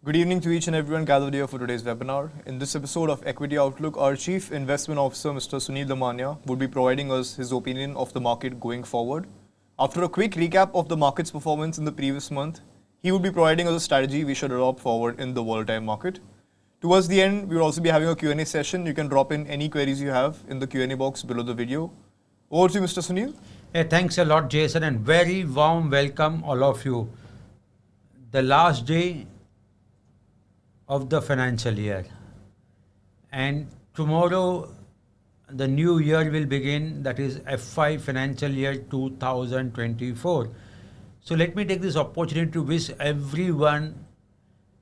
Good evening to each and everyone gathered here for today's webinar. In this episode of Equity Outlook, our Chief Investment Officer, Mr. Sunil Damania, would be providing us his opinion of the market going forward. After a quick recap of the market's performance in the previous month, he would be providing us a strategy we should adopt forward in the volatile market. Towards the end, we will also be having a Q&A session. You can drop in any queries you have in the Q&A box below the video. Over to you, Mr. Sunil. Hey, thanks a lot, Jason, and very warm welcome all of you. The last day of the financial year, and tomorrow the new year will begin, that is FY financial year 2024. So let me take this opportunity to wish everyone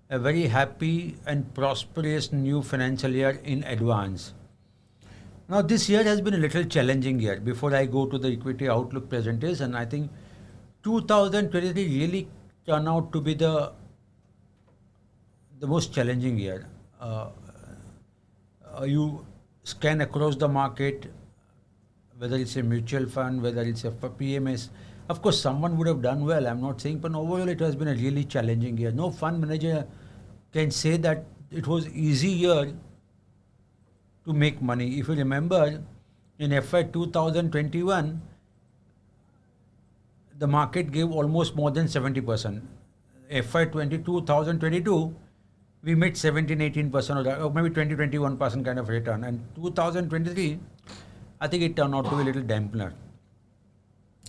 a very happy and prosperous new financial year in advance. Now this year has been a little challenging year. Before I go to the Equity Outlook presentation, I think 2023 really turned out to be the most challenging year. You scan across the market, whether it's a mutual fund, whether it's a PMS. Of course, someone would have done well, I'm not saying, but overall it has been a really challenging year. No fund manager can say that it was easy year to make money. If you remember, in FY 2021, the market gave almost more than 70%. FY 2022, we made 17-18% or maybe 20-21% kind of return. And 2023, I think it turned out to be a little dampener.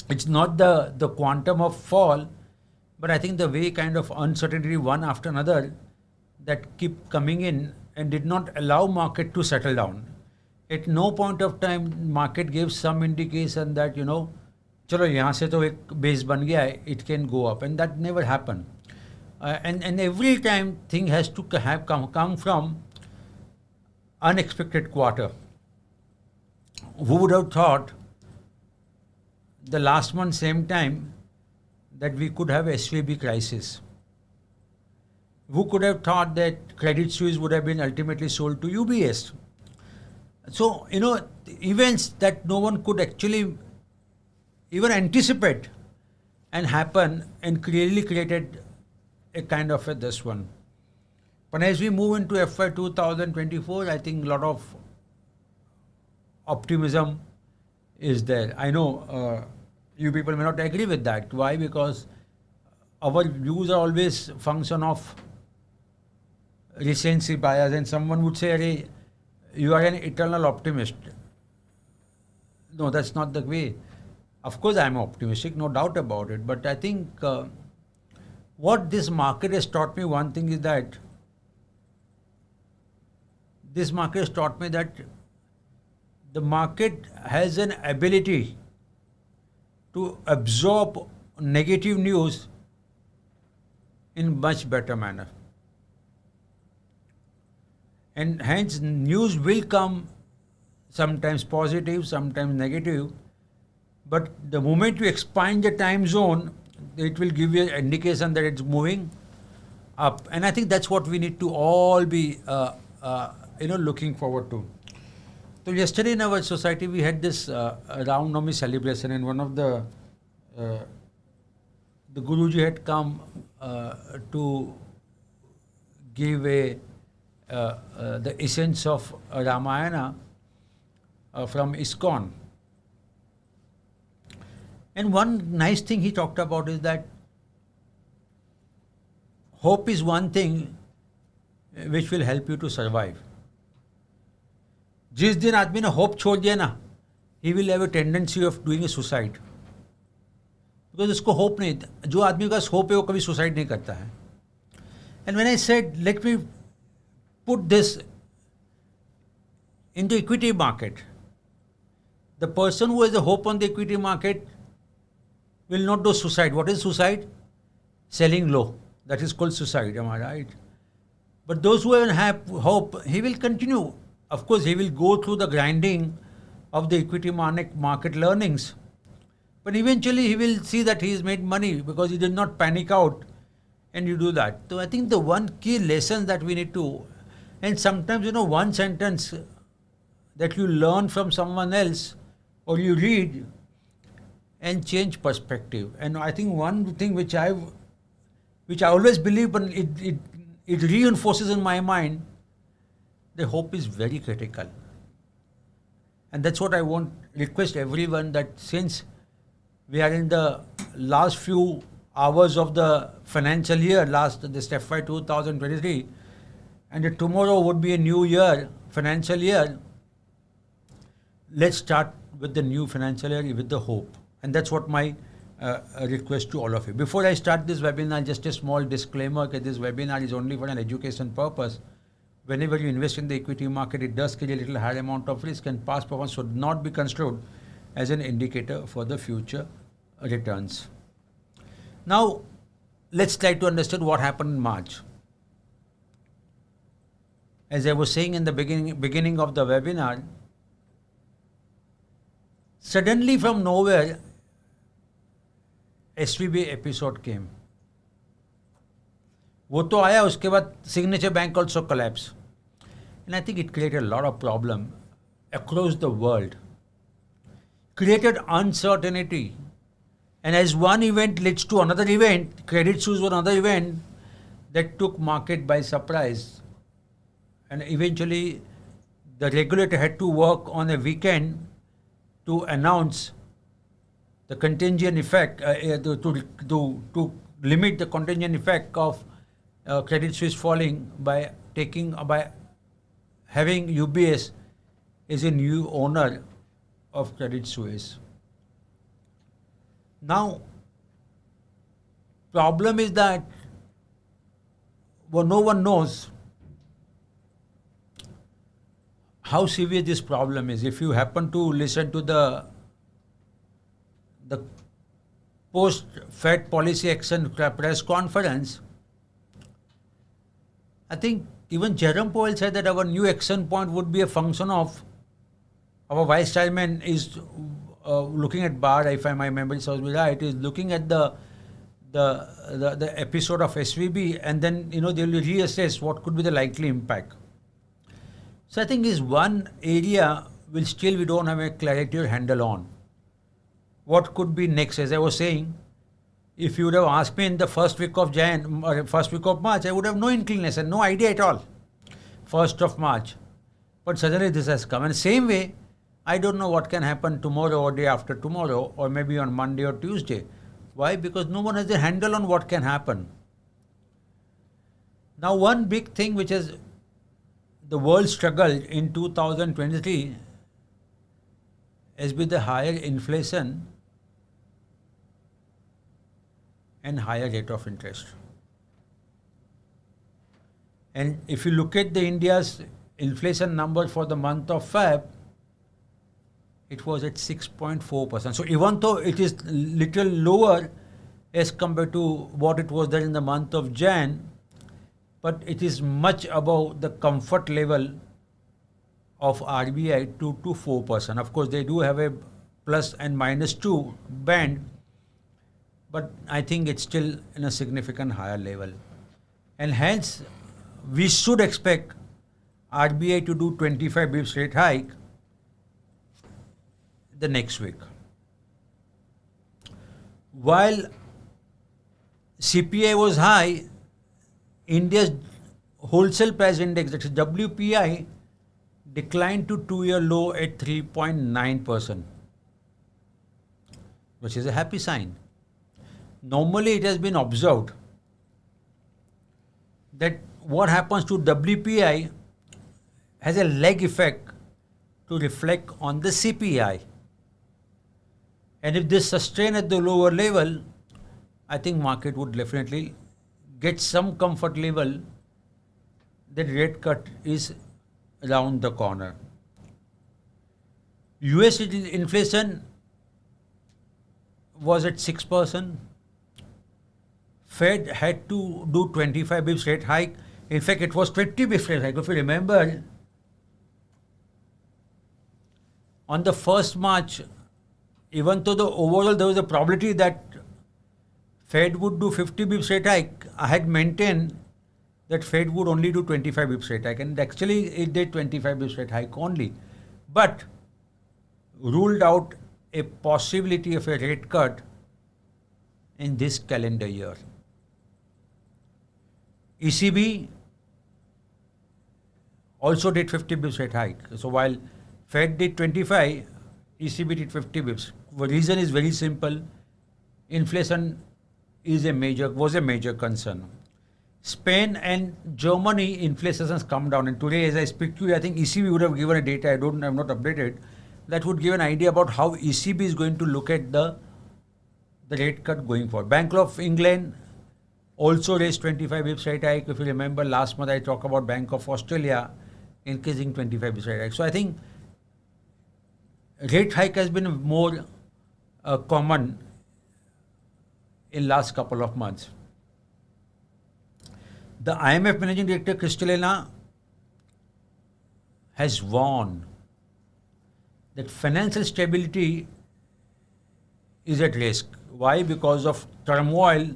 It's not the quantum of fall, but I think the way kind of uncertainty one after another that keep coming in and did not allow market to settle down. At no point of time, market gave some indication that, chalo, yahan se to ek base ban gaya hai, it can go up. And that never happened. And every time thing has to have come from unexpected quarter. Who would have thought the last month same time that we could have SVB crisis? Who could have thought that Credit Suisse would have been ultimately sold to UBS? So, events that no one could actually even anticipate and happen and clearly created a kind of this one. But as we move into FY 2024, I think a lot of optimism is there. I know you people may not agree with that. Why? Because our views are always function of recency bias, and someone would say, "Arey, you are an eternal optimist." No, that's not the way. Of course, I'm optimistic, no doubt about it. But I think what this market has taught me, one thing is that this market has taught me that the market has an ability to absorb negative news in much better manner. And hence news will come sometimes positive, sometimes negative. But the moment you expand the time zone, it will give you an indication that it's moving up. And I think that's what we need to all be looking forward to. So yesterday in our society, we had this Ram Navami celebration, and one of the Guruji had come to give the essence of Ramayana from ISKCON. And one nice thing he talked about is that hope is one thing which will help you to survive. जिस दिन आदमी ने hope छोड़ दिया ना, he will have a tendency of doing a suicide. Because उसको hope नहीं, जो आदमी का hope है वो कभी suicide नहीं करता है. And when I said, let me put this in the equity market, the person who has a hope on the equity market will not do suicide. What is suicide? Selling low. That is called suicide, am I right? But those who have hope, he will continue. Of course, he will go through the grinding of the equity market learnings. But eventually he will see that he has made money because he did not panic out, and you do that. So I think the one key lesson that we need to, and sometimes, one sentence that you learn from someone else or you read and change perspective. And I think one thing which I always believe, but it reinforces in my mind the hope is very critical. And that's what I want request everyone, that since we are in the last few hours of the financial year, this FY 2023, and tomorrow would be a new year, financial year, let's start with the new financial year with the hope. And that's what my request to all of you. Before I start this webinar, just a small disclaimer that this webinar is only for an education purpose. Whenever you invest in the equity market, it does carry a little higher amount of risk, and past performance should not be construed as an indicator for the future returns. Now, let's try to understand what happened in March. As I was saying in the beginning of the webinar, suddenly from nowhere, SVB episode came. वो तो आया, उसके बाद Signature Bank also collapsed. And I think it created a lot of problem across the world. Created uncertainty. And as one event leads to another event, Credit Suisse was another event that took market by surprise. And eventually, the regulator had to work on a weekend to announce the contagion effect, to limit the contagion effect of Credit Suisse falling by having UBS as a new owner of Credit Suisse. Now, problem is that no one knows how severe this problem is. If you happen to listen to the post-Fed policy action press conference, I think even Jerome Powell said that our new action point would be a function of our vice chairman is looking at Barr, if my memory serves me right, is looking at the episode of SVB, and then they will reassess what could be the likely impact. So I think is one area which still we don't have a clarity or handle on. What could be next? As I was saying, if you would have asked me in the first week of March, I would have no inclination, no idea at all. 1st of March. But suddenly this has come. And same way, I don't know what can happen tomorrow or day after tomorrow, or maybe on Monday or Tuesday. Why? Because no one has a handle on what can happen. Now, one big thing which has the world struggled in 2023 has been the higher inflation and higher rate of interest. And if you look at the India's inflation number for the month of Feb, it was at 6.4%. So even though it is little lower as compared to what it was there in the month of Jan, but it is much above the comfort level of RBI 2 to 4%. Of course, they do have a plus and minus 2 band, but I think it's still in a significant higher level. And hence, we should expect RBI to do 25 bips rate hike the next week. While CPI was high, India's wholesale price index, that is WPI, declined to 2-year low at 3.9%, which is a happy sign. Normally, it has been observed that what happens to WPI has a lag effect to reflect on the CPI. And if this sustain at the lower level, I think market would definitely get some comfort level that rate cut is around the corner. US inflation was at 6%. Fed had to do 25 bips rate hike. In fact, it was 20 bips rate hike. If you remember, on the 1st March, even though the overall there was a probability that Fed would do 50 bips rate hike, I had maintained that Fed would only do 25 bips rate hike, and actually it did 25 bips rate hike only, but ruled out a possibility of a rate cut in this calendar year. ECB also did 50 bips rate hike. So while Fed did 25, ECB did 50 bips. The reason is very simple. Inflation was a major concern. Spain and Germany inflation has come down, and today as I speak to you, I think ECB would have given a data, I'm not updated, that would give an idea about how ECB is going to look at the rate cut going forward. Bank of England also raised 25 bips rate hike. If you remember last month I talked about Bank of Australia increasing 25 bips rate hike. So I think rate hike has been more common in last couple of months. The IMF Managing Director Kristalina has warned that financial stability is at risk. Why? Because of turmoil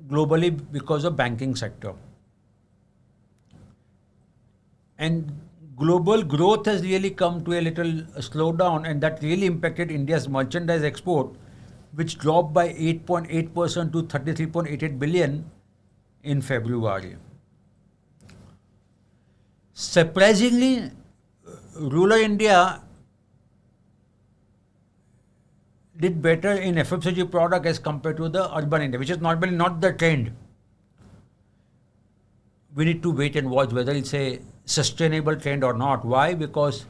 globally, because of banking sector. And global growth has really come to a little slowdown, and that really impacted India's merchandise export, which dropped by 8.8% to 33.88 billion in February. Surprisingly, rural India did better in FMCG product as compared to the urban India, which is normally not the trend. We need to wait and watch whether it's a sustainable trend or not. Why? Because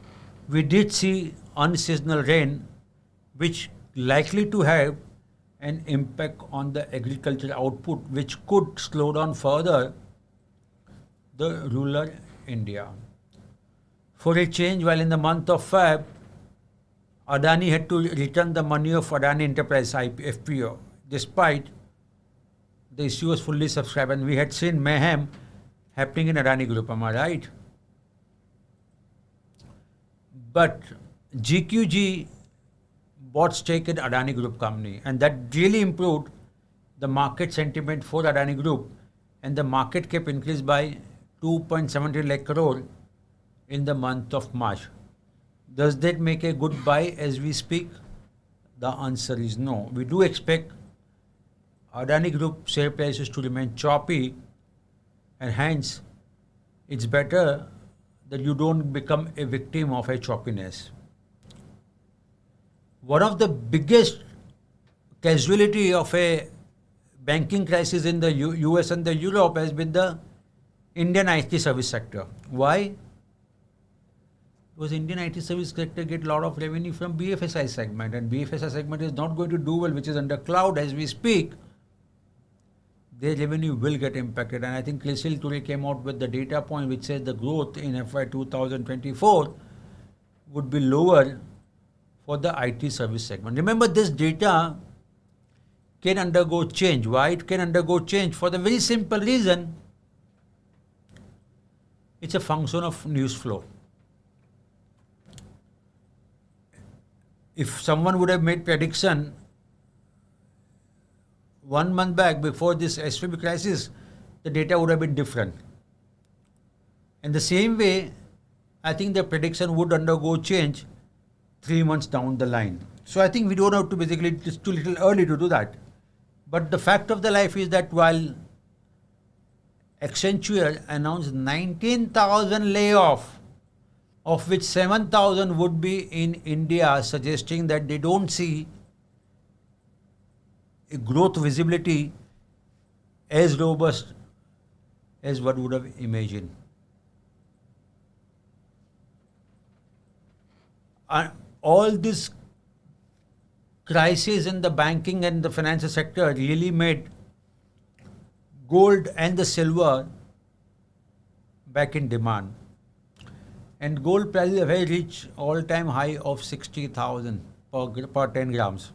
we did see unseasonal rain, which likely to have an impact on the agricultural output, which could slow down further the rural India. For a change, while in the month of Feb, Adani had to return the money of Adani Enterprise FPO, despite the issue was fully subscribed, and we had seen mayhem happening in Adani Group. Am I right? But GQG bought stake in Adani Group company, and that really improved the market sentiment for Adani Group, and the market cap increased by 2.73 lakh crore in the month of March. Does that make a good buy as we speak? The answer is no. We do expect Adani Group share prices to remain choppy, and hence it's better that you don't become a victim of a choppiness. One of the biggest casualty of a banking crisis in the US and the Europe has been the Indian IT service sector. Why? Because Indian IT service sector get a lot of revenue from BFSI segment, and BFSI segment is not going to do well, which is under cloud as we speak. Their revenue will get impacted, and I think CRISIL today came out with the data point which says the growth in FY 2024 would be lower for the IT service segment. Remember, this data can undergo change. Why it can undergo change? For the very simple reason, it's a function of news flow. If someone would have made prediction 1 month back before this SVB crisis, the data would have been different. In the same way, I think the prediction would undergo change 3 months down the line. So I think we don't have to basically, it's too little early to do that. But the fact of the life is that while Accenture announced 19,000 layoff, of which 7,000 would be in India, suggesting that they don't see a growth visibility as robust as one would have imagined. And all this crisis in the banking and the financial sector really made gold and the silver back in demand. And gold prices have reached all-time high of 60,000 per 10 grams.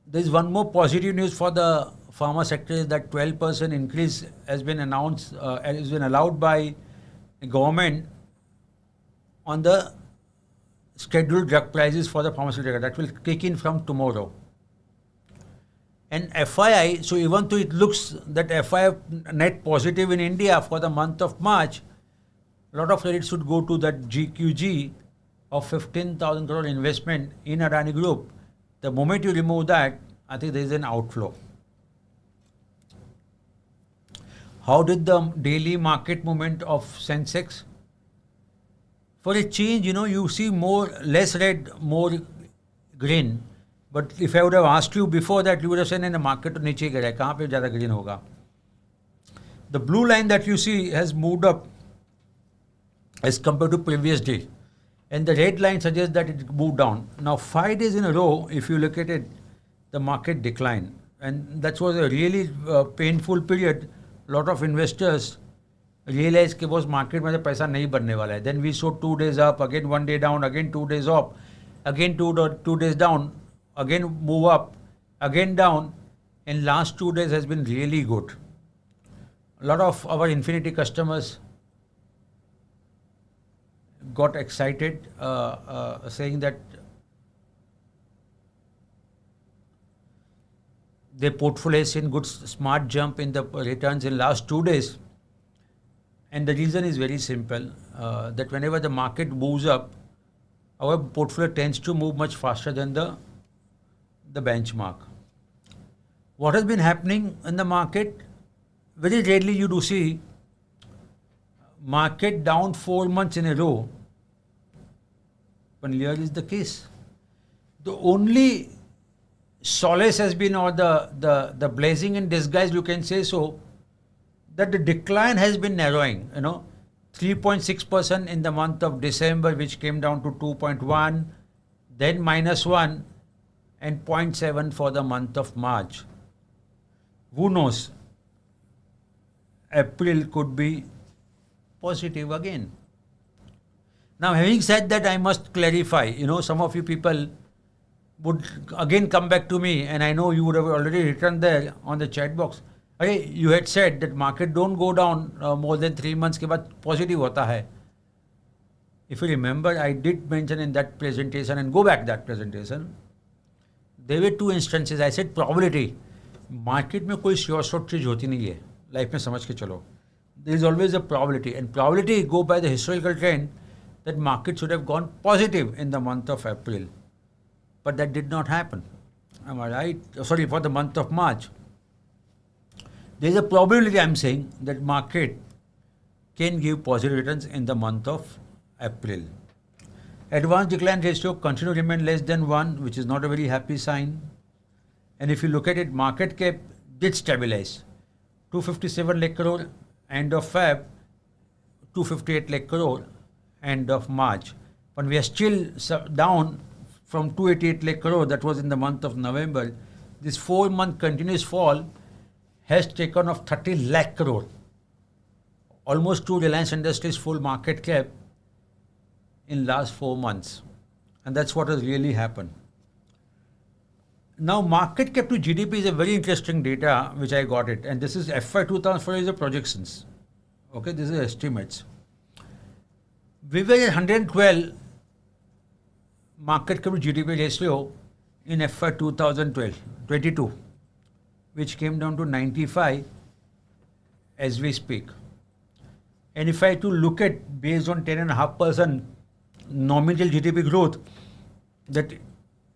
There is one more positive news for the pharma sector, is that 12% increase has been announced, has been allowed by the government on the scheduled drug prices for the pharmaceutical. That will kick in from tomorrow. And FII, so even though it looks that FII net positive in India for the month of March, a lot of credit should go to that GQG of 15,000 crore investment in Adani Group, The moment you remove that, I think there is an outflow. How did the daily market movement of Sensex? For a change, you see less red, more green. But if I would have asked you before that, you would have said in the market to नीचे गिरा है, कहाँ पे ज़्यादा green होगा? The blue line that you see has moved up as compared to previous day. And the red line suggests that it moved down. Now 5 days in a row, if you look at it, the market declined. And that was a really painful period. A lot of investors realized that market में पैसा नहीं बनने वाला है. Then we saw 2 days up, again 1 day down, again 2 days up, again 2 days down, again move up, again down, and last 2 days has been really good. A lot of our Infinity customers got excited, saying that their portfolio has seen good smart jump in the returns in last 2 days. And the reason is very simple, that whenever the market moves up, our portfolio tends to move much faster than the benchmark. What has been happening in the market? Very rarely you do see market down 4 months in a row. But here is the case. The only solace has been, or the blessing in disguise, you can say so, that the decline has been narrowing. 3.6% in the month of December, which came down to 2.1, then -1, and 0.7 for the month of March. Who knows? April could be positive again. Now, having said that, I must clarify, some of you people would again come back to me, and I know you would have already written there on the chat box. Hey, you had said that market don't go down more than 3 months के बाद positive होता है. If you remember, I did mention in that presentation, and go back that presentation, there were 2 instances. I said probability. Market में कोई sure short चीज होती नहीं है. Life में समझ के चलो. There is always a probability, and probability go by the historical trend that market should have gone positive in the month of April, but that did not happen. Am I right? Sorry, for the month of March. There is a probability, I am saying, that market can give positive returns in the month of April. Advanced decline ratio continue to remain less than 1, which is not a very happy sign. And if you look at it, market cap did stabilize. 257 lakh crore end of Feb, 258 lakh crore end of March. But we are still down from 288 lakh crore, that was in the month of November. This 4-month continuous fall has taken off 30 lakh crore, almost to Reliance Industries' full market cap in last 4 months. And that's what has really happened. Now, market cap to GDP is a very interesting data which I got it, and this is FY 2004 is the projections. Okay, this is estimates. We were at 112 market cap to GDP ratio in FY 2022, which came down to 95 as we speak. And if I to look at based on 10.5% nominal GDP growth that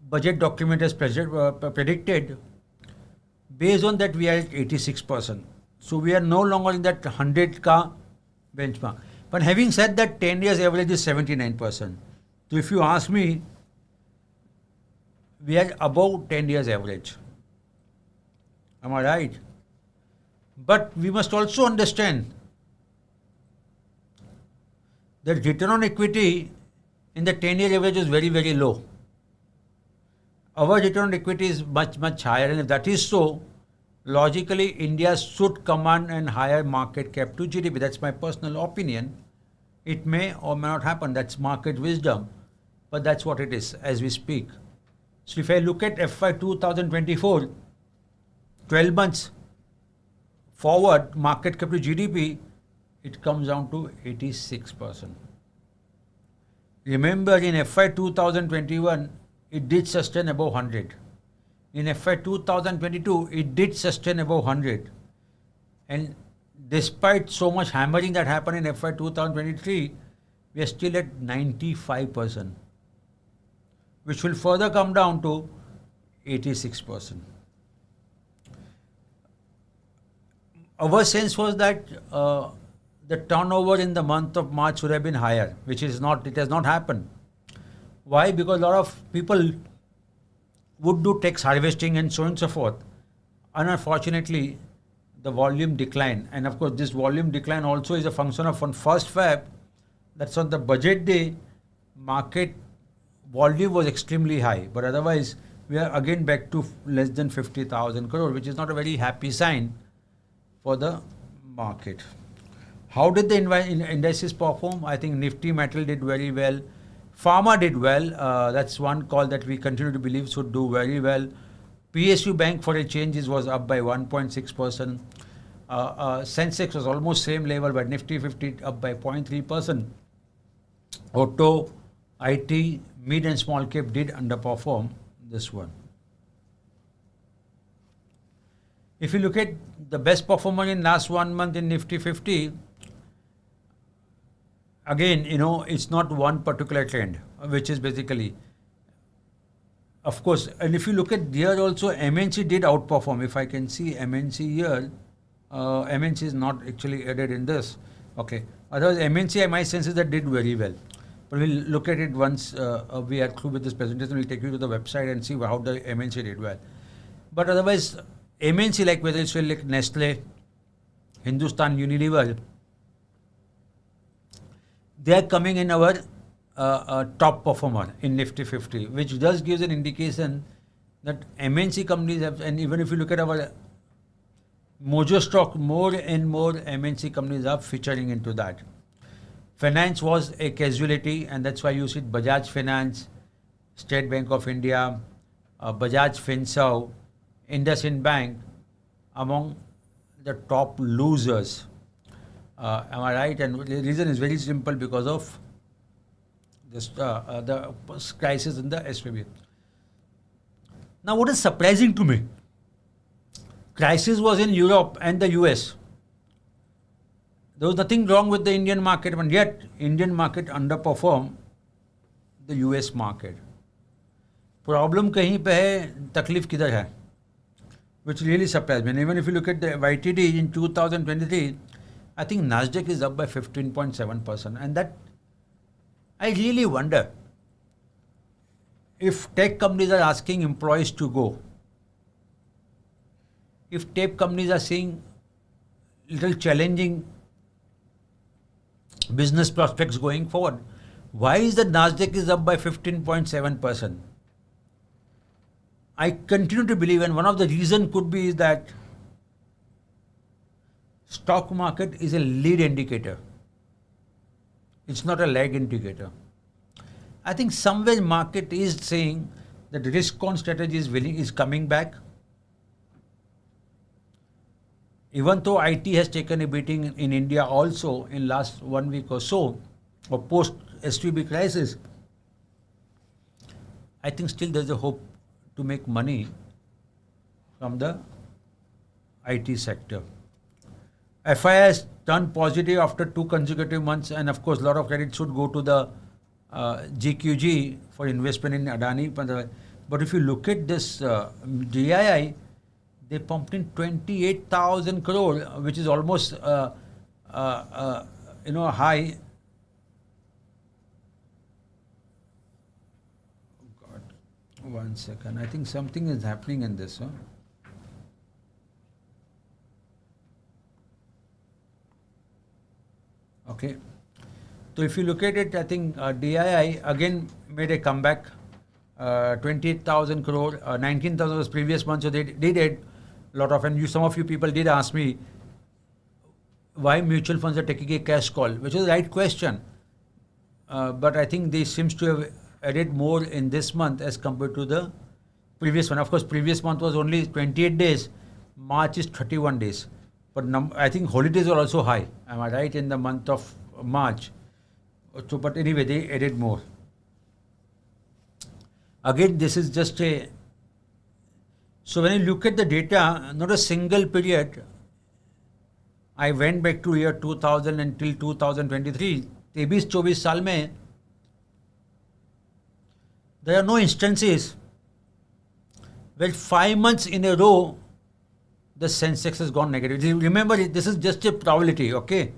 budget document has predicted, based on that we are at 86%. So we are no longer in that 100 ka benchmark. But having said that, 10 years average is 79%. So if you ask me, we are above 10 years average. Am I right? But we must also understand that return on equity in the 10-year average is very, very low. Our return on equity is much, much higher, and if that is so, logically India should command a higher market cap to GDP. That's my personal opinion. It may or may not happen. That's market wisdom, but that's what it is as we speak. So if I look at FY 2024, 12 months forward market cap to GDP, it comes down to 86%. Remember, in FY 2021, it did sustain above 100. In FY 2022, it did sustain above 100. And despite so much hammering that happened in FY 2023, we are still at 95%, which will further come down to 86%. Our sense was that the turnover in the month of March would have been higher, which is not, it has not happened. Why? Because a lot of people would do tax harvesting and so on and so forth. And unfortunately, the volume decline. And of course, this volume decline also is a function of on 1st Feb, that's on the budget day, market volume was extremely high. But otherwise, we are again back to less than 50,000 crore, which is not a very happy sign for the market. How did the indices perform? I think Nifty Metal did very well. Pharma did well. That's one call that we continue to believe should do very well. PSU Bank for a change was up by 1.6%. Sensex was almost same level, but Nifty 50 up by 0.3%. Auto, IT, mid and small cap did underperform this one. If you look at the best performer in last 1 month in Nifty 50, again, it's not one particular trend, which is basically, of course, and if you look at here also, MNC did outperform. If I can see MNC here, MNC is not actually added in this. Okay. Otherwise, MNC, my sense is that did very well. But we'll look at it once we are through with this presentation. We'll take you to the website and see how the MNC did well. But otherwise, MNC, like whether it's like Nestle, Hindustan Unilever, they are coming in our top performer in Nifty 50, which does gives an indication that MNC companies have, and even if you look at our Mojo stock, more and more MNC companies are featuring into that. Finance was a casualty, and that's why you see Bajaj Finance, State Bank of India, Bajaj Finserv, IndusInd Bank among the top losers. Am I right? And the reason is very simple, because of this the crisis in the SVB. Now, what is surprising to me? Crisis was in Europe and the US. There was nothing wrong with the Indian market, and yet Indian market underperformed the US market. Problem kahin pe hai, taklif kidhar hai? Which really surprised me. And even if you look at the YTD in 2023, I think Nasdaq is up by 15.7%. And that, I really wonder if tech companies are asking employees to go, if tech companies are seeing little challenging business prospects going forward, why is the Nasdaq is up by 15.7%? I continue to believe, and one of the reasons could be is that stock market is a lead indicator. It's not a lag indicator. I think somewhere market is saying that risk-on strategy is coming back. Even though IT has taken a beating in India also in last 1 week or so, or post SVB crisis, I think still there's a hope to make money from the IT sector. FI has turned positive after 2 consecutive months, and of course, a lot of credit should go to the GQG for investment in Adani. But if you look at this DII, they pumped in 28,000 crore, which is almost a high. Oh God, 1 second. I think something is happening in this. Okay. So if you look at it, I think DII again made a comeback. 28,000 crore, 19,000 was previous month, so they did a lot of, and some of you people did ask me why mutual funds are taking a cash call, which is the right question. But I think they seems to have added more in this month as compared to the previous one. Of course, previous month was only 28 days. March is 31 days. But I think holidays are also high. Am I right? In the month of March. So, but anyway, they added more. Again, this is just a... So when you look at the data, not a single period, I went back to year 2000 until 2023, 23-24 साल में, there are no instances Well, 5 months in a row, the Sensex has gone negative. Remember, this is just a probability, okay?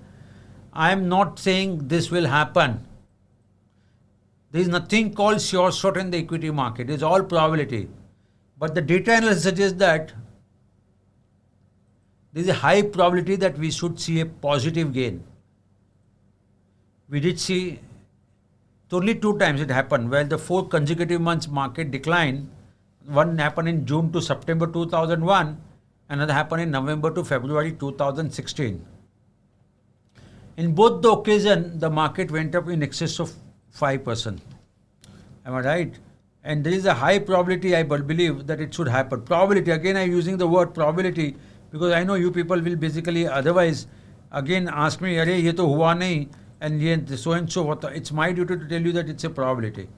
I am not saying this will happen. There is nothing called sure shot in the equity market. It's all probability. But the data analysis suggests that there is a high probability that we should see a positive gain. We did see only 2 times it happened, where the 4 consecutive months market declined. One happened in June to September 2001, another happened in November to February 2016. In both the occasions, the market went up in excess of 5%. Am I right? And there is a high probability, I believe, that it should happen. Probability, again, I'm using the word probability because I know you people will basically otherwise again ask me, "Arey, ye to hua nahi," and so and so. It's my duty to tell you that it's a probability.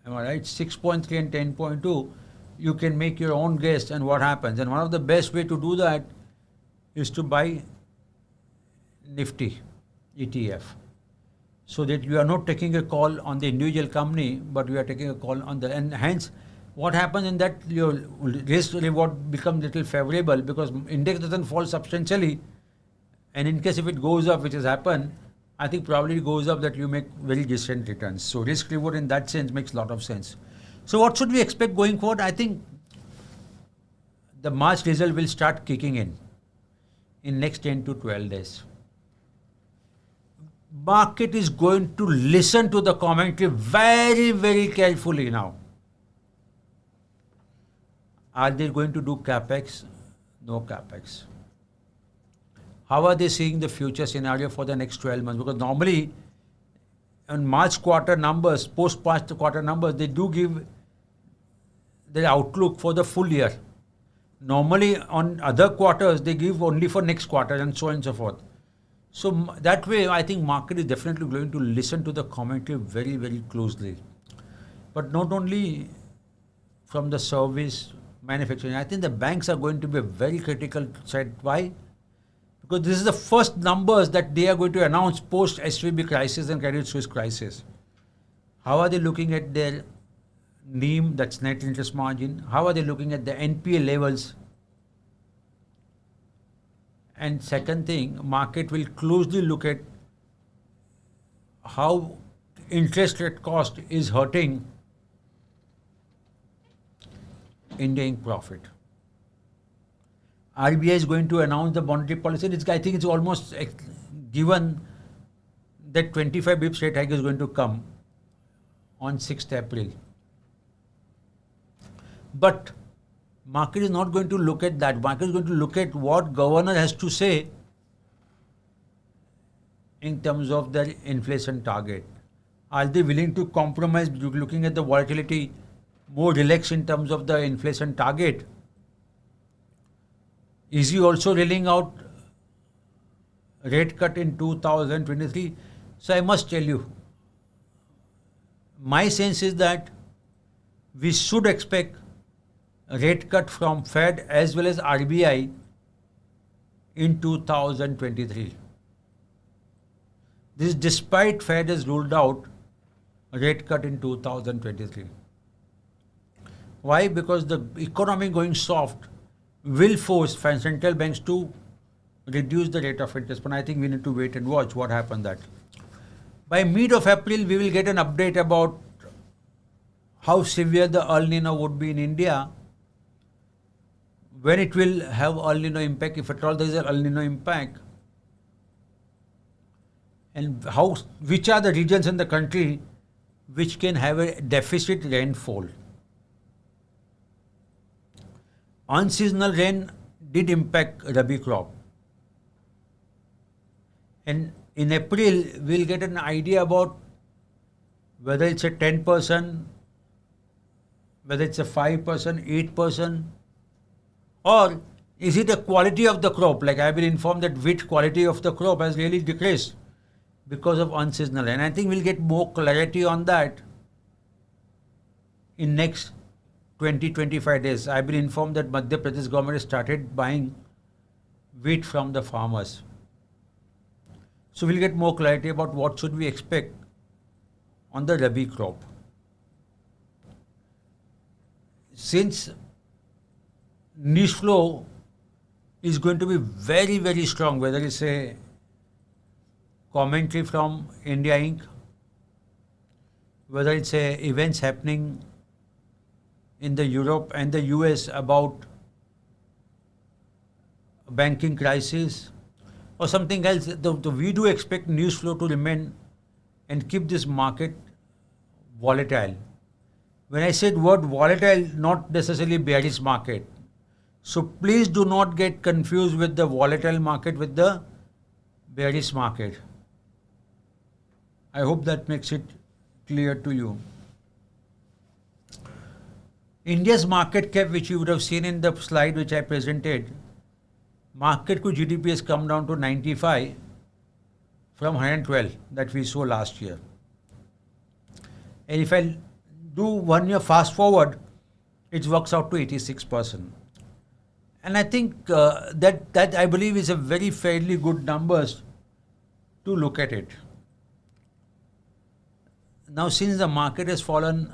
Am I right? 6.3 and 10.2, you can make your own guess and what happens. And one of the best way to do that is to buy Nifty ETF, so that you are not taking a call on the individual company, but you are taking a call on the, and hence what happens in that, your risk reward becomes little favorable because index doesn't fall substantially, and in case if it goes up, which has happened, I think probably it goes up that you make very decent returns. So risk reward in that sense makes a lot of sense. So what should we expect going forward? I think the March result will start kicking in next 10 to 12 days. Market is going to listen to the commentary very, very carefully now. Are they going to do capex? No capex. How are they seeing the future scenario for the next 12 months? Because normally, on March quarter numbers, post-March quarter numbers, they do give their outlook for the full year. Normally, on other quarters, they give only for next quarter and so on and so forth. So that way, I think market is definitely going to listen to the commentary very, very closely. But not only from the service, manufacturing, I think the banks are going to be a very critical side. Why? Because this is the first numbers that they are going to announce post SVB crisis and Credit Suisse crisis. How are they looking at their NIM, that's net interest margin? How are they looking at the NPA levels? And second thing, market will closely look at how interest rate cost is hurting Indian profit. RBI is going to announce the monetary policy. I think it's almost given that 25 bips rate hike is going to come on 6th April. But market is not going to look at that. Market is going to look at what governor has to say in terms of their inflation target. Are they willing to compromise, looking at the volatility, more relaxed in terms of the inflation target? Is he also rolling out rate cut in 2023? So I must tell you, my sense is that we should expect a rate cut from Fed as well as RBI in 2023. This despite Fed has ruled out a rate cut in 2023. Why? Because the economy going soft will force central banks to reduce the rate of interest. But I think we need to wait and watch what happens that. By mid of April, we will get an update about how severe the El Nino would be in India, when it will have El Nino impact, if at all there is an El Nino impact, and which are the regions in the country which can have a deficit rainfall. Unseasonal rain did impact Rabi crop. And in April, we'll get an idea about whether it's a 10%, whether it's a 5%, 8%, or is it the quality of the crop? Like I've been informed that wheat quality of the crop has really decreased because of unseasonal rain. I think we'll get more clarity on that in next 20-25 days. I've been informed that Madhya Pradesh government has started buying wheat from the farmers. So we'll get more clarity about what should we expect on the Rabi crop. Since news flow is going to be very, very strong, whether it's a commentary from India Inc., whether it's a events happening in the Europe and the US about banking crisis or something else. We do expect news flow to remain and keep this market volatile. When I said word volatile, not necessarily bearish market. So please do not get confused with the volatile market with the bearish market. I hope that makes it clear to you. India's market cap, which you would have seen in the slide which I presented, market to GDP has come down to 95 from 112 that we saw last year. And if I do 1 year fast forward, it works out to 86%. And I think that I believe is a very fairly good numbers to look at it. Now, since the market has fallen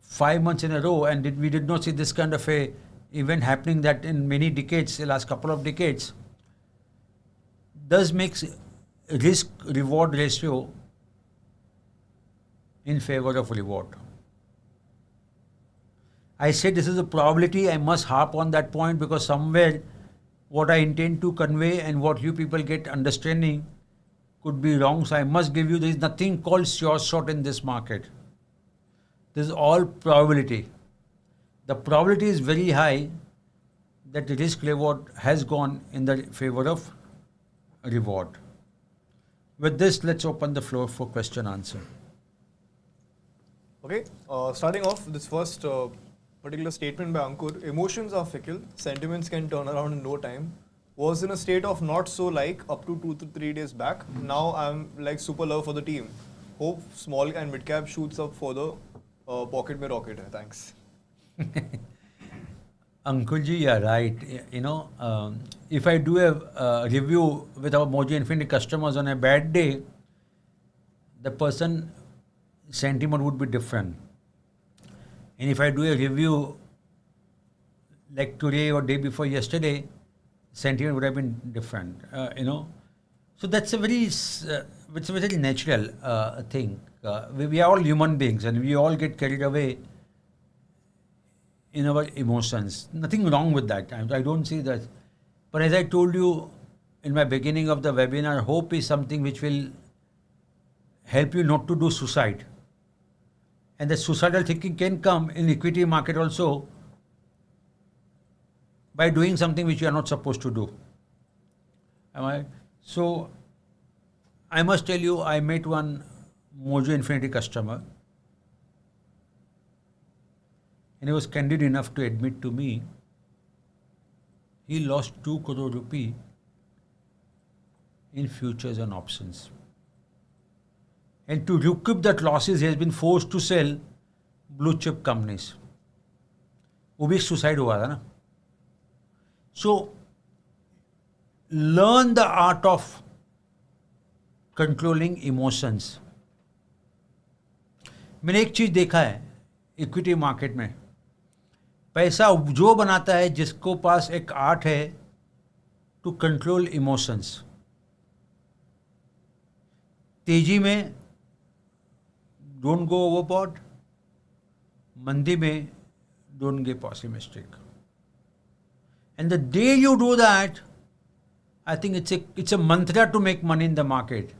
5 months in a row, and we did not see this kind of a event happening that in many decades, the last couple of decades, does make risk-reward ratio in favor of reward. I said this is a probability. I must harp on that point because somewhere what I intend to convey and what you people get understanding could be wrong. So I must give you, there is nothing called sure shot in this market. This is all probability. The probability is very high that the risk reward has gone in the favor of reward. With this, let's open the floor for question answer. Okay, starting off this first particular statement by Ankur, emotions are fickle, sentiments can turn around in no time. Was in a state of not so like up to 2 to 3 days back. Now I'm like super love for the team. Hope small and mid cap shoots up further. Pocket mein rocket hai. Thanks. Ankulji, you're right. You know, if I do a review with our Mojo Infinity customers on a bad day, the person sentiment would be different. And if I do a review like today or day before yesterday, sentiment would have been different. You know, so that's a very, it's a very natural thing. We are all human beings and we all get carried away in our emotions. Nothing wrong with that. I don't see that. But as I told you in my beginning of the webinar, hope is something which will help you not to do suicide. And the suicidal thinking can come in equity market also by doing something which you are not supposed to do. Am I? So I must tell you, I met one Mojo Infinity customer and he was candid enough to admit to me he lost 2 crore rupee in futures and options. And to recoup that losses, he has been forced to sell blue chip companies. वो भी suicide हुआ था ना. So learn the art of controlling emotions. मैंने एक चीज देखा है इक्विटी मार्केट में, पैसा जो बनाता है जिसको पास एक आर्ट है टू कंट्रोल इमोशंस. तेजी में don't go overboard, मंदी में don't get pessimistic. And the day you do that, I think it's a mantra to make money in the market,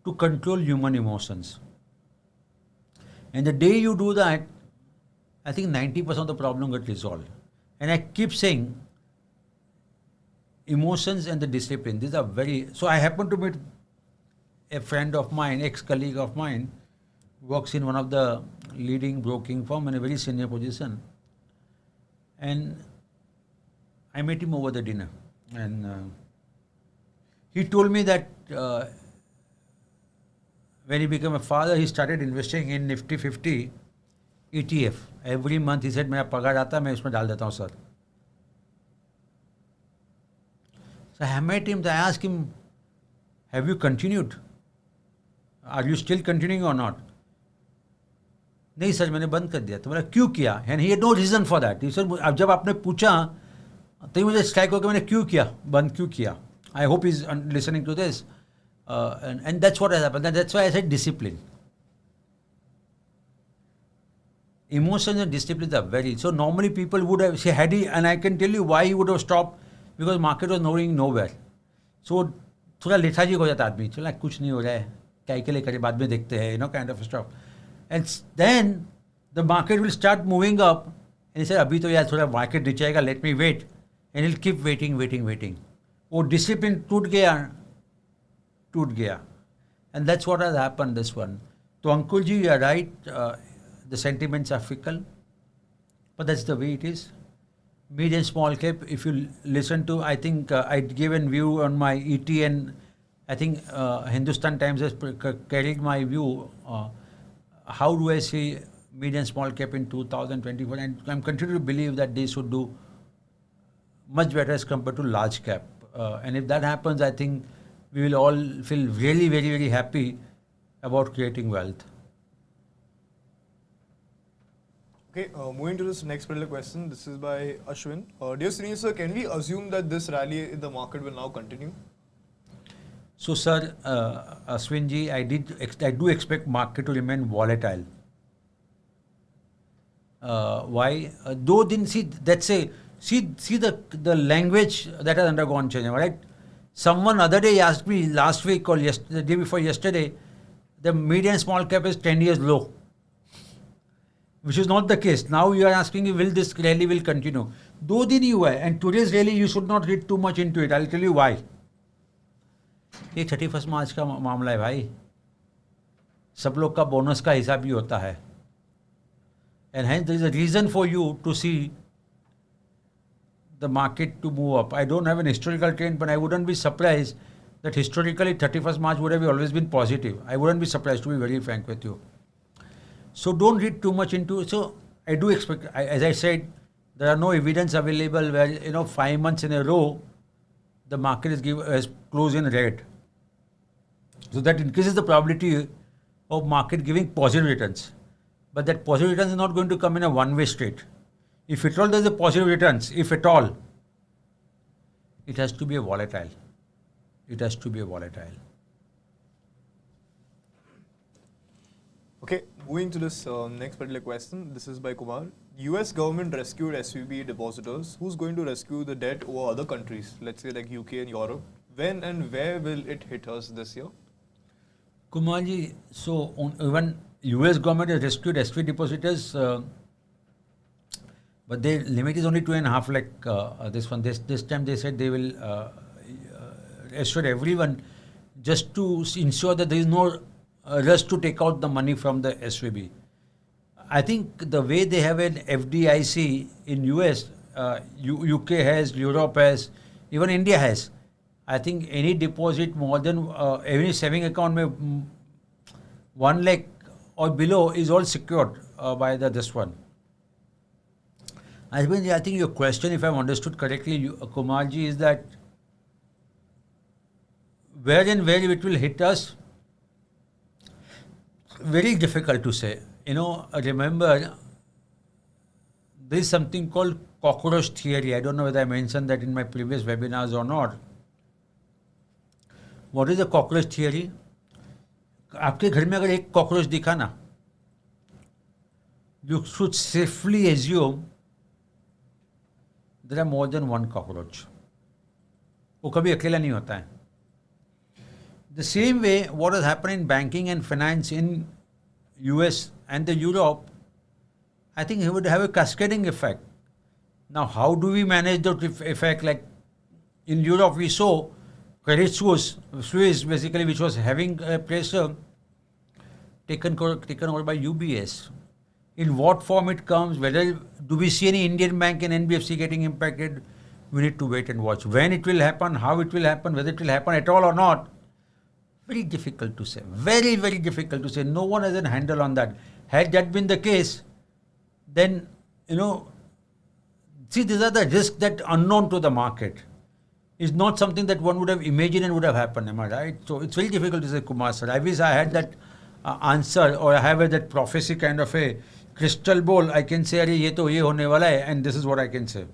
to control human emotions. And the day you do that, I think 90% of the problem gets resolved. And I keep saying, emotions and the discipline, these are very... So I happen to meet a friend of mine, ex-colleague of mine, works in one of the leading broking firm in a very senior position. And I met him over the dinner. And he told me that when he became a father, he started investing in Nifty 50 ETF. Every month he said, मेरा पगार आता है मैं उसमें डाल देता हूँ sir. So I met him, I asked him, have you continued? Are you still continuing or not? नहीं सर मैंने बंद कर दिया. तो मैंने क्यों किया? And he had no reason for that. Sir अब जब आपने पूछा तो मुझे स्ट्राइक हो गया मैंने क्यों किया, बंद क्यों किया. I hope is listening to this and that's what has happened. That's why I said discipline. Emotions and disciplines are very. So normally people would have, had he, and I can tell you why he would have stopped, because market was going nowhere. So थोड़ा lethargic हो जाता आदमी, चला कुछ नहीं हो रहा है, क्या के लिए करे, बाद में देखते हैं, kind of stuff. And then the market will start moving up, and he said अभी तो यार थोड़ा market नीचे आएगा, let me wait, and he'll keep waiting. वो discipline टूट गया, and that's what has happened this one. So Ankur ji, you are right. The sentiments are fickle, but that's the way it is. Mid and small cap, if you listen to, I think I'd given view on my ET, and I think Hindustan Times has carried my view. How do I see mid and small cap in 2024? And I'm continuing to believe that they should do much better as compared to large cap. And if that happens, I think we will all feel really very, very happy about creating wealth. Okay, moving to this next particular question. This is by Ashwin. Dear Sunil sir, can we assume that this rally in the market will now continue? So sir, Ashwin ji, I do expect market to remain volatile. Why? Though didn't see, let's say, see the language that has undergone change, right? Someone other day asked me last week or the day before yesterday, the median small cap is 10 years low, which is not the case. Now you are asking, will this rally will continue? दो दिन ही हुआ है, and today's rally you should not read too much into it. I'll tell you why. ये 31 मार्च का मामला है भाई. सब लोग का बोनस का हिसाब भी होता है. And hence there is a reason for you to see the market to move up. I don't have an historical trend, but I wouldn't be surprised that historically 31st March would have always been positive. I wouldn't be surprised, to be very frank with you. So don't read too much into it. So I do expect, as I said, there are no evidence available where 5 months in a row the market has closed in red. So that increases the probability of market giving positive returns. But that positive returns is not going to come in a one-way street. If at all there is a positive returns, if at all, it has to be a volatile. It has to be a volatile. Okay, moving to this next particular question. This is by Kumar. US government rescued SVB depositors. Who's going to rescue the debt over other countries? Let's say like UK and Europe. When and where will it hit us this year? Kumar ji, so even US government has rescued SVB depositors, but their limit is only 2.5 lakh. This one, this time they said they will assure everyone just to ensure that there is no rush to take out the money from the SVB. I think the way they have an FDIC in US, UK has, Europe has, even India has. I think any deposit more than any saving account may 1 lakh or below is all secured by this one. I think your question, if I've understood correctly, Kumar ji, is that where and where it will hit us? Very difficult to say. Remember, there is something called cockroach theory. I don't know whether I mentioned that in my previous webinars or not. What is the cockroach theory? आपके घर में अगर एक cockroach दिखा ना, you should safely assume there are more than one cockroach. वो कभी अकेला नहीं होता है. The same way, what has happened in banking and finance in US and the Europe, I think it would have a cascading effect. Now, how do we manage the effect? Like in Europe, we saw Credit Suisse basically, which was having pressure, taken over by UBS. In what form it comes, whether do we see any Indian bank and NBFC getting impacted, we need to wait and watch. When it will happen, how it will happen, whether it will happen at all or not, very difficult to say. Very, very difficult to say. No one has a handle on that. Had that been the case, then, see, these are the risks that unknown to the market. It's not something that one would have imagined and would have happened, am I right? So it's very difficult to say, Kumar sir. I wish I had that answer, or I have that prophecy kind of a crystal ball. I can say, "Arey, ye hone wala hai," and this is what I can say.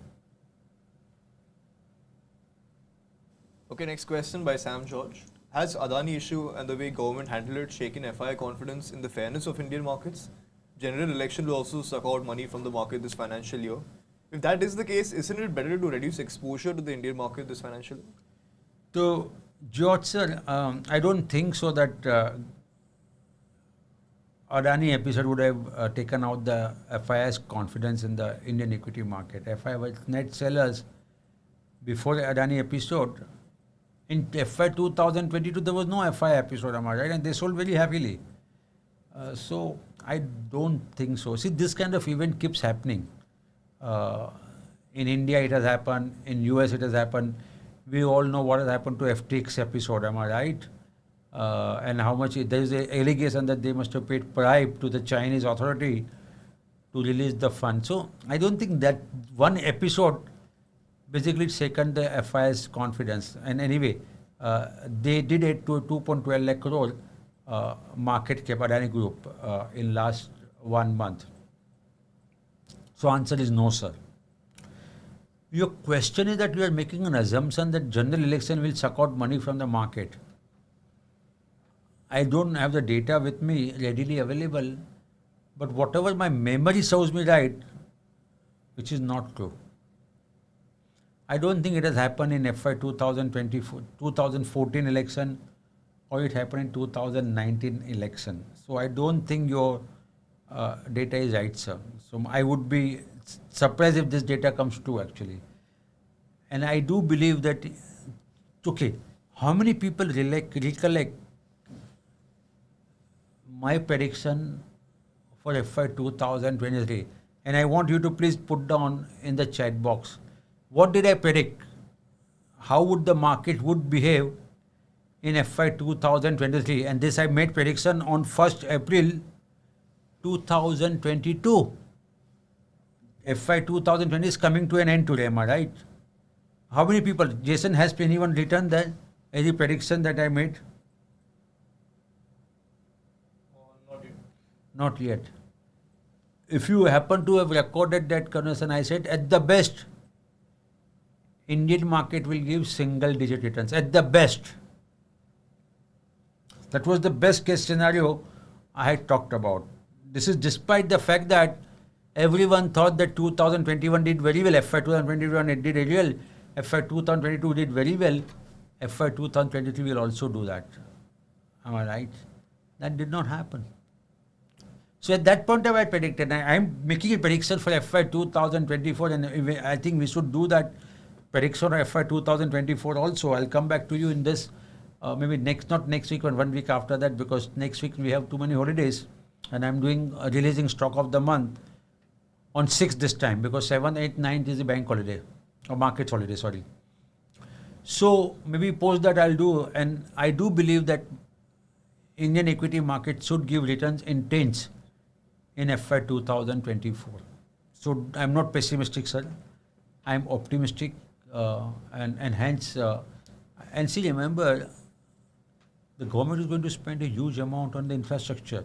Okay, next question by Sam George. Has Adani issue and the way government handled it shaken FI confidence in the fairness of Indian markets? General election will also suck out money from the market this financial year. If that is the case, isn't it better to reduce exposure to the Indian market this financial year? So, George sir, I don't think so that Adani episode would have taken out the FI's confidence in the Indian equity market. FI was net sellers before the Adani episode. In FY 2022, there was no FI episode, am I right? And they sold very happily. So I don't think so. See, this kind of event keeps happening. In India, it has happened. In US, it has happened. We all know what has happened to FTX episode, am I right? And how much there is an allegation that they must have paid bribe to the Chinese authority to release the fund. So I don't think that one episode basically shaken the FI's confidence. And anyway, they did it to 2.12 lakh crore market cap Adani Group in last 1 month. So answer is no, sir. Your question is that you are making an assumption that general election will suck out money from the market. I don't have the data with me readily available, but whatever my memory shows me right, which is not true. I don't think it has happened in FY 2014 election, or it happened in 2019 election. So I don't think your data is right, sir. So I would be surprised if this data comes true, actually. And I do believe that, okay, how many people recollect my prediction for FY 2023? And I want you to please put down in the chat box. What did I predict? How would the market would behave in FY 2023? And this I made prediction on 1st April 2022. FY 2020 is coming to an end today, am I right? How many people? Jason, has anyone written that? Any prediction that I made? Not yet. Not yet. If you happen to have recorded that conversation, I said at the best, Indian market will give single digit returns. At the best. That was the best case scenario I had talked about. This is despite the fact that everyone thought that 2021 did very well. FY 2021 it did very well. FY 2022 did very well. FY 2023 will also do that. Am I right? That did not happen. So at that point I predicted, I am making a prediction for FY 2024, and I think we should do that prediction of FY 2024 also. I'll come back to you in this maybe not next week, but 1 week after that, because next week we have too many holidays, and I'm doing releasing stock of the month on 6th this time, because 7th, 8th, 9th is the bank holiday or market holiday, sorry. So maybe post that I'll do, and I do believe that Indian equity market should give returns in tens in FY 2024. So I'm not pessimistic, sir. I'm optimistic, and hence, and see, remember, the government is going to spend a huge amount on the infrastructure.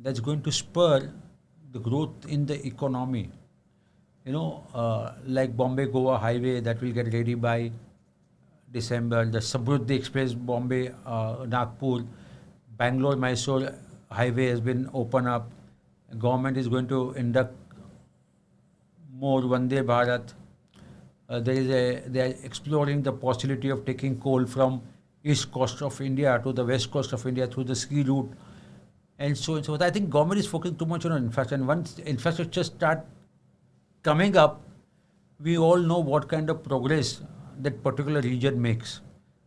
That's going to spur the growth in the economy. You know, like Bombay-Goa highway that will get ready by December, the Samruddhi Express, Bombay, Nagpur, Bangalore-Mysore highway has been opened up. Government is going to induct more Vande Bharat. They are exploring the possibility of taking coal from east coast of India to the west coast of India through the ski route, and so on. So I think government is focusing too much on infrastructure. And once infrastructure start coming up, we all know what kind of progress that particular region makes,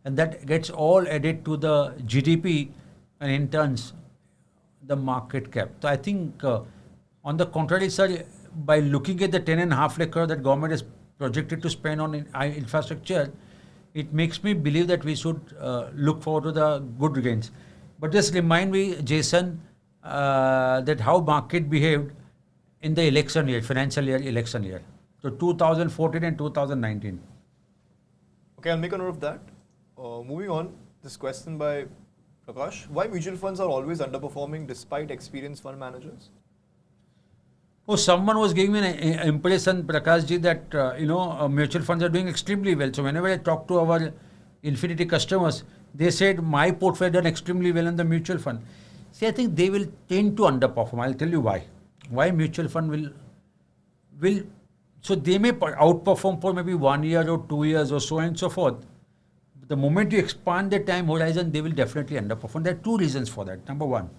and that gets all added to the GDP and in turns the market cap. So I think on the contrary, sir, by looking at the 10.5 lakh crore that government is projected to spend on infrastructure, it makes me believe that we should look forward to the good gains. But just remind me, Jason, that how market behaved in the election year, financial year, election year. So 2014 and 2019. Okay, I'll make a note of that. Moving on, this question by Prakash, why mutual funds are always underperforming despite experienced fund managers? Oh, someone was giving me an impression, Prakash ji, that mutual funds are doing extremely well. So whenever I talk to our Infinity customers, they said my portfolio done extremely well in the mutual fund. See, I think they will tend to underperform. I'll tell you why. Why mutual fund will so they may outperform for maybe 1 year or 2 years or so on and so forth. The moment you expand the time horizon, they will definitely underperform. There are two reasons for that. Number one,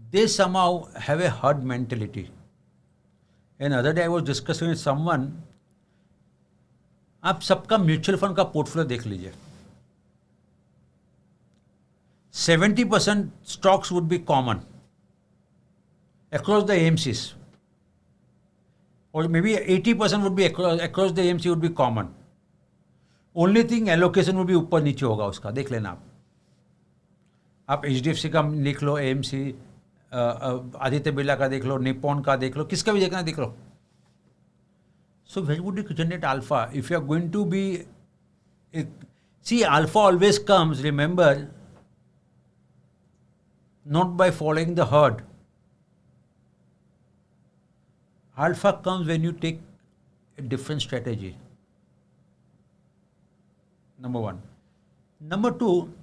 they somehow have a herd mentality. Another day I was discussing with someone, आप सबका mutual fund का portfolio देख लीजिए. 70% stocks would be common across the AMCs. Or maybe 80% would be across the AMC would be common. Only thing allocation would be ऊपर नीचे होगा उसका, देख लेना आप HDFC का लिख लो, AMC, आदित्य बिरला का देख लो, निप्पॉन का देख लो, किसका भी देखना देख लो. So where would you generate alpha if you are going to be... See, alpha always comes, remember, not by following the herd. Alpha comes when you take a different strategy. Number one. Number two,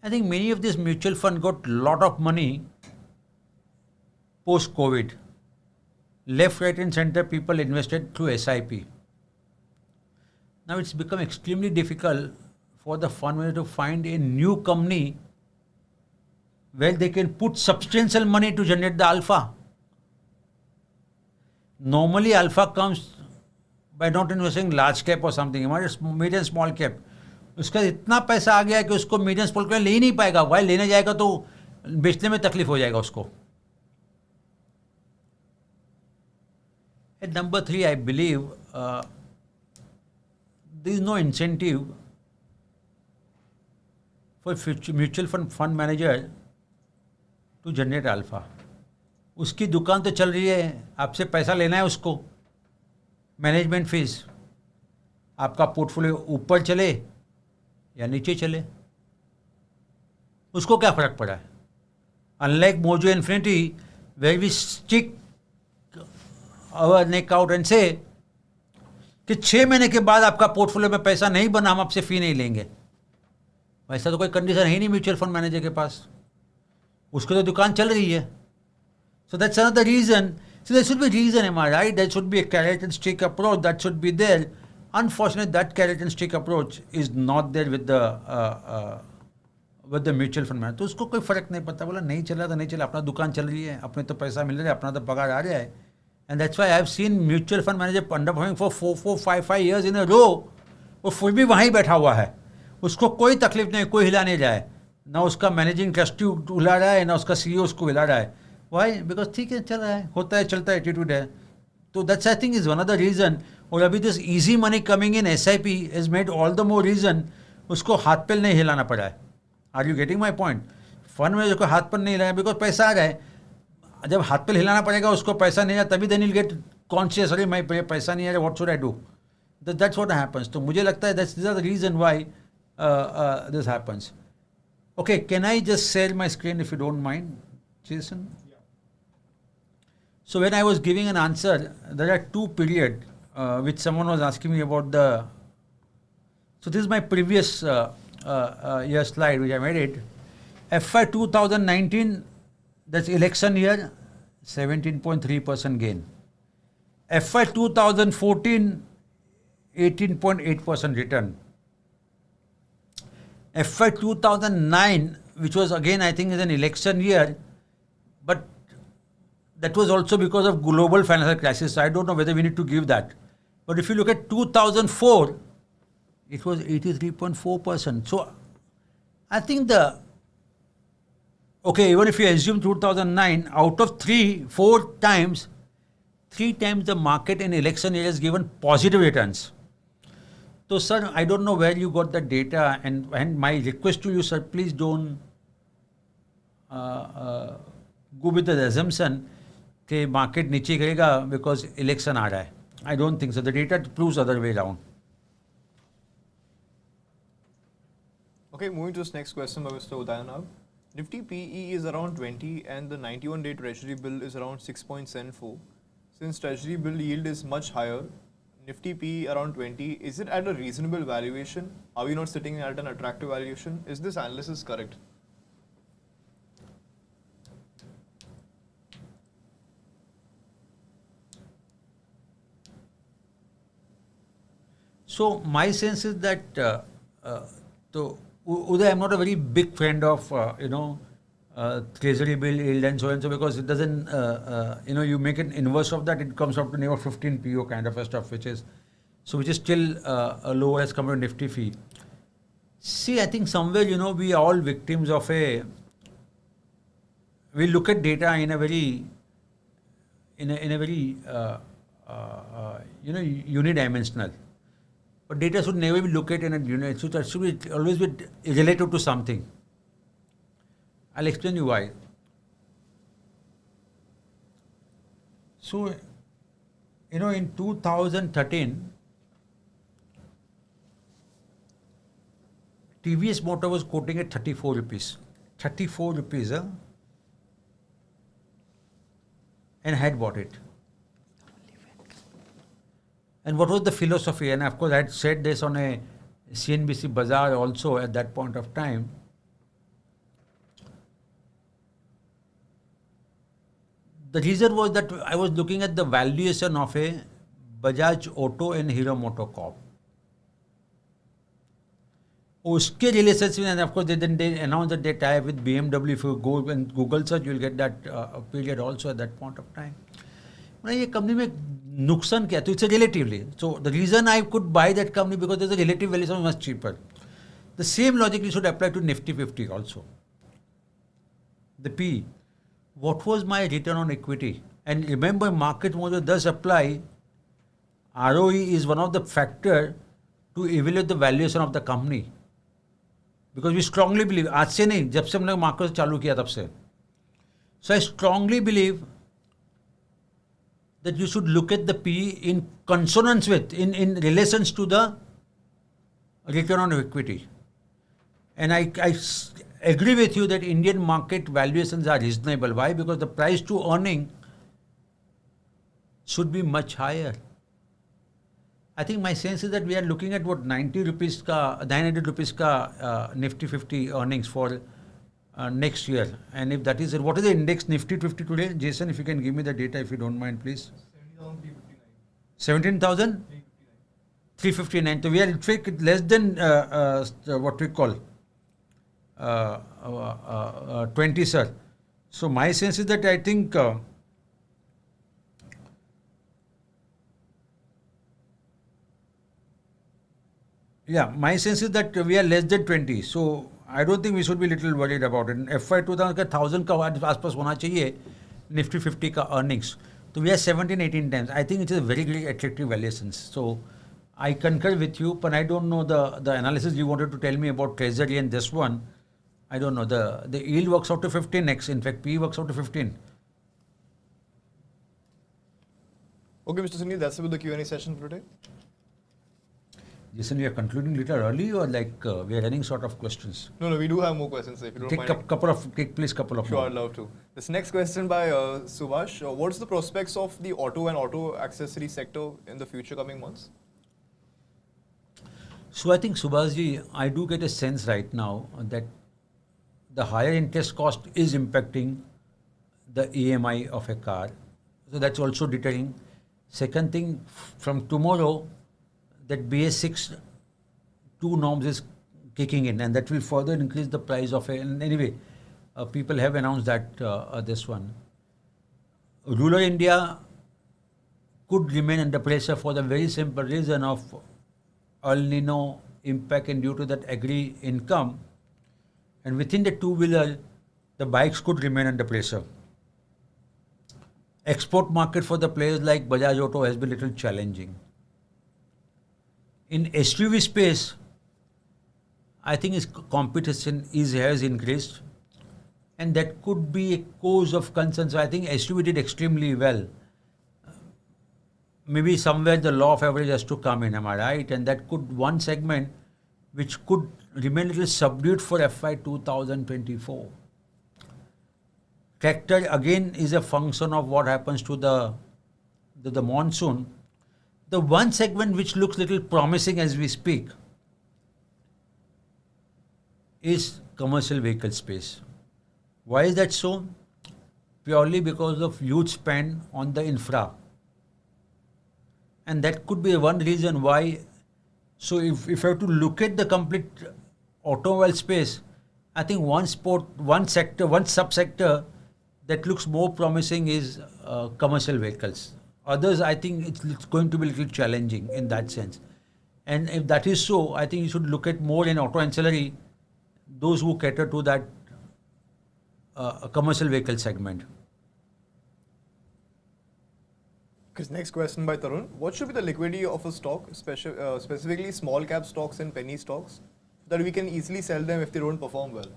I think many of these mutual funds got a lot of money post-COVID. Left, right and center people invested through SIP. Now it's become extremely difficult for the fund manager to find a new company where they can put substantial money to generate the alpha. Normally alpha comes by not investing large cap or something, mid and small cap. उसका इतना पैसा आ गया है कि उसको mid and small cap ले ही नहीं पाएगा. Why लेने जाएगा तो बेचने में तकलीफ हो जाएगा उसको. At number 3, I believe there is no incentive for mutual fund manager to generate alpha. उसकी दुकान तो चल रही है, आपसे पैसा लेना है उसको, मैनेजमेंट फीस. आपका पोर्टफोलियो ऊपर चले या नीचे चले, उसको क्या फर्क पड़ा है. Unlike Mojo Infinity, where we stick our neck out and say कि 6 महीने के बाद आपका पोर्टफोलियो में पैसा नहीं बना, हम आपसे फी नहीं लेंगे. वैसा तो कोई कंडीशन है नहीं म्यूचुअल फंड मैनेजर के पास, उसको तो दुकान चल रही है. So that's another reason. So there should be reason, am I right? There should be a carrot and stick approach that should be there. Unfortunately, that carrot and stick approach is not there with the mutual fund manager. तो उसको कोई फर्क नहीं पड़ता, बोला नहीं चला तो नहीं चला, अपना दुकान चल रही है, अपने तो पैसा मिल रहा है, अपना तो पगार आ रहा है. And that's why I have seen mutual fund manager underperforming for 4-5 years in a row. वो फिर भी वहीं बैठा हुआ है, उसको कोई तकलीफ नहीं, कोई हिला नहीं रहा है, ना उसका मैनेजिंग ट्रस्टी हिला रहा है, ना उसका CEO उसको हिला रहा है. Why? Because ठीक है, चल रहा है, होता है, चलता है, एटीट्यूड है. तो that's I think is one of the reason. और अभी this easy money coming in SIP has made all the more reason उसको हाथ पे नहीं हिलाना पड़ा है. Are you getting my point? Fund में को हाथ पर नहीं हिलाना बिकॉज पैसा आ रहा है. जब हाथ पे हिलाना पड़ेगा, उसको पैसा नहीं आया, तभी then he'll get conscious, अरे मैं पैसा नहीं आ रहा, what should I do? That's what happens. तो मुझे लगता है these are the reason why this happens. Okay, can I just share my screen if you don't mind, Jason? Yeah. So when I was giving an answer, there are 2 periods which someone was asking me about the... So this is my previous year slide which I made it. FY 2019, that's election year, 17.3% gain. FY 2014, 18.8% return. FY 2009, which was again I think is an election year, but that was also because of global financial crisis. So I don't know whether we need to give that. But if you look at 2004, it was 83.4%. So I think even if you assume 2009, out of 4 times, 3 times the market in election year has given positive returns. So sir, I don't know where you got the data, and my request to you, sir, please don't go with the assumption that market नीचे गिरेगा because election आ रहा है. I don't think so. The data proves other way around. Okay, moving to this next question by Mr. Udayanab. Nifty PE is around 20 and the 91-day Treasury bill is around 6.74. Since Treasury bill yield is much higher, Nifty PE around 20, is it at a reasonable valuation? Are we not sitting at an attractive valuation? Is this analysis correct? So my sense is that, Uday, I'm not a very big friend of, treasury bill yield and so because it doesn't, you make an inverse of that, it comes up to near 15 PO kind of a stuff, which is still lower as compared to Nifty fee. See, I think somewhere, we are all victims of we look at data in a very, unidimensional. But data should never be looked at in a unit. It should be always be related to something. I'll explain you why. So, in 2013, TVS Motor was quoting at 34 rupees. 34 rupees, and had bought it. And what was the philosophy? And of course, I had said this on a CNBC Bazaar also at that point of time. The reason was that I was looking at the valuation of a Bajaj Auto and Hero MotoCorp. उसके relationship, and of course they announced that they tie with BMW. If you go and Google search, you'll get that period also at that point of time. ये company में नुकसान क्या? तो it's a relatively. So the reason I could buy that company because there's a relative valuation much cheaper. The same logic you should apply to Nifty 50 also. The P. What was my return on equity? And remember, market model does apply. ROE is one of the factor to evaluate the valuation of the company. Because we strongly believe, आज से नहीं, जब से हमने market चालू किया तब से. So I strongly believe that you should look at the PE in consonance with, in relations to the return on equity. And I agree with you that Indian market valuations are reasonable. Why? Because the price to earning should be much higher. I think my sense is that we are looking at what 900 rupees ka Nifty 50 earnings for next year. And if that is it, what is the index Nifty 50 today? Jason, if you can give me the data, if you don't mind, please. 17,359. So we are in fact less than what we call 20, sir. So my sense is that I think my sense is that we are less than 20. So I don't think we should be little worried about it. FY 2000 का 1000 का आसपास होना चाहिए Nifty 50 का earnings. So we are 17-18 times. I think it is a very, very attractive valuations. So I concur with you, but I don't know the analysis you wanted to tell me about Treasury and this one. I don't know. The yield works out to 15x. In fact, PE works out to 15. Okay, Mr. Sunil, that's it with the Q&A session for today. Jason, we are concluding a little early or we are running short of questions? No, we do have more questions. If you don't mind. Take please couple of Sure, more. I'd love to. This next question by Subhash. What's the prospects of the auto and auto accessory sector in the future coming months? So I think, Subhashji, I do get a sense right now that the higher interest cost is impacting the EMI of a car. So that's also deterring. Second thing, from tomorrow, that BS6 2 norms is kicking in, and that will further increase the price of it. And anyway, people have announced that this one. Rural India could remain under pressure for the very simple reason of El Nino impact, and due to that agri income. And within the two-wheeler, the bikes could remain under pressure. Export market for the players like Bajaj Auto has been a little challenging. In SUV space, I think its competition has increased, and that could be a cause of concern. So I think SUV did extremely well. Maybe somewhere the law of average has to come in, am I right? And that could, one segment, which could remain a little subdued for FY 2024. Tractor again is a function of what happens to the monsoon. The one segment which looks little promising as we speak is commercial vehicle space. Why is that so? Purely because of huge spend on the infra. And that could be one reason why. So if I have to look at the complete automobile space, I think one subsector that looks more promising is commercial vehicles. Others, I think it's going to be a little challenging in that sense. And if that is so, I think you should look at more in auto ancillary, those who cater to that commercial vehicle segment. Okay, next question by Tarun. What should be the liquidity of a stock, specifically small cap stocks and penny stocks, so that we can easily sell them if they don't perform well?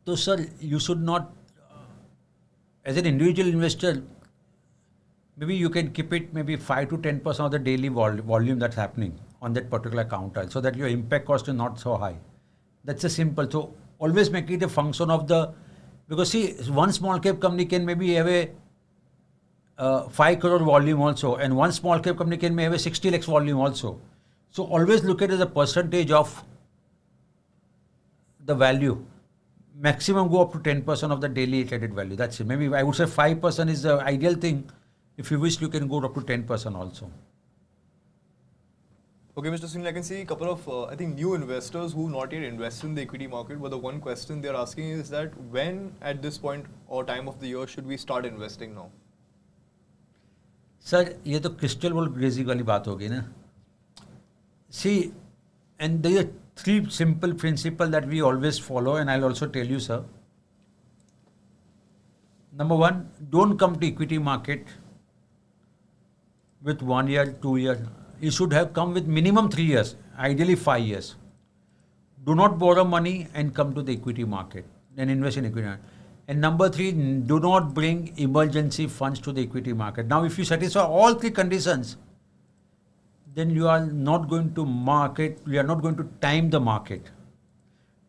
So, sir, you should not, as an individual investor, maybe you can keep it maybe 5 to 10% of the daily volume that's happening on that particular counter, so that your impact cost is not so high. That's a simple. So always make it a function of because see, one small cap company can maybe have a 5 crore volume also, and one small cap company can have a 60 lakhs volume also. So always look at it as a percentage of the value. Maximum go up to 10% of the daily traded value. That's it. Maybe I would say 5% is the ideal thing. If you wish, you can go up to 10% also. Okay, Mr. Sunil, I can see a couple of, I think, new investors who not yet invested in the equity market, but the one question they're asking is that when at this point or time of the year should we start investing now? Sir, ये तो crystal ball gazing वाली बात होगी ना. See, and there are 3 simple principles that we always follow, and I'll also tell you, sir. Number 1, don't come to equity market with 1 year, 2 years. You should have come with minimum 3 years, ideally 5 years. Do not borrow money and come to the equity market and invest in equity market. And number 3, do not bring emergency funds to the equity market. Now, if you satisfy all 3 conditions, then you are not going to time the market.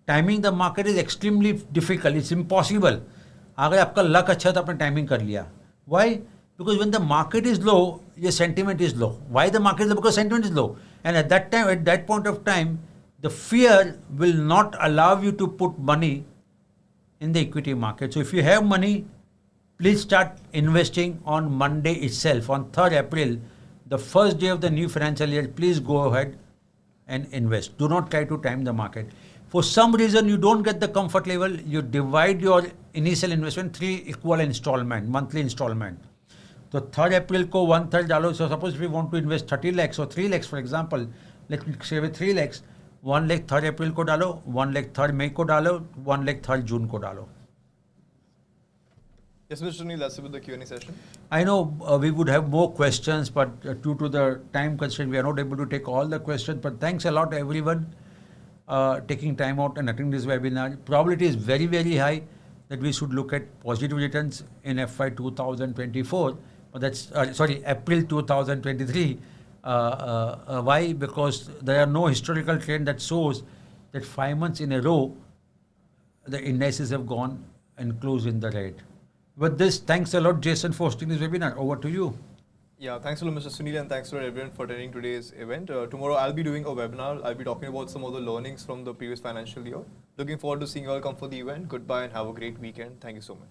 Timing the market is extremely difficult. It's impossible. अगर आपका luck अच्छा तो आपने timing कर लिया. Why? Because when the market is low, your sentiment is low. Why the market is low? Because sentiment is low. And at that point of time, the fear will not allow you to put money in the equity market. So if you have money, please start investing on Monday itself, on 3rd April, the first day of the new financial year. Please go ahead and invest. Do not try to time the market. For some reason, you don't get the comfort level, you divide your initial investment 3 equal installment, monthly installment. So 3rd April ko 1/3 डालो. So suppose if we want to invest 30 lakhs or 3 lakhs, for example, let me say with 3 lakhs, 1 lakh 3rd April को डालो, 1 lakh 3rd May को डालो, 1 lakh 3rd June को डालो. Yes, Mr. Sunil, that's it with the Q&A session. I know we would have more questions, but due to the time constraint, we are not able to take all the questions. But thanks a lot, everyone, taking time out and attending this webinar. Probability is very, very high that we should look at positive returns in FY 2024. That's April 2023. Why? Because there are no historical trend that shows that 5 months in a row the indices have gone and closed in the red. With this, thanks a lot, Jason, for hosting this webinar. Over to you. Yeah, thanks a lot, Mr. Sunil, and thanks a lot, everyone, for attending today's event. Tomorrow, I'll be doing a webinar. I'll be talking about some of the learnings from the previous financial year. Looking forward to seeing you all come for the event. Goodbye and have a great weekend. Thank you so much.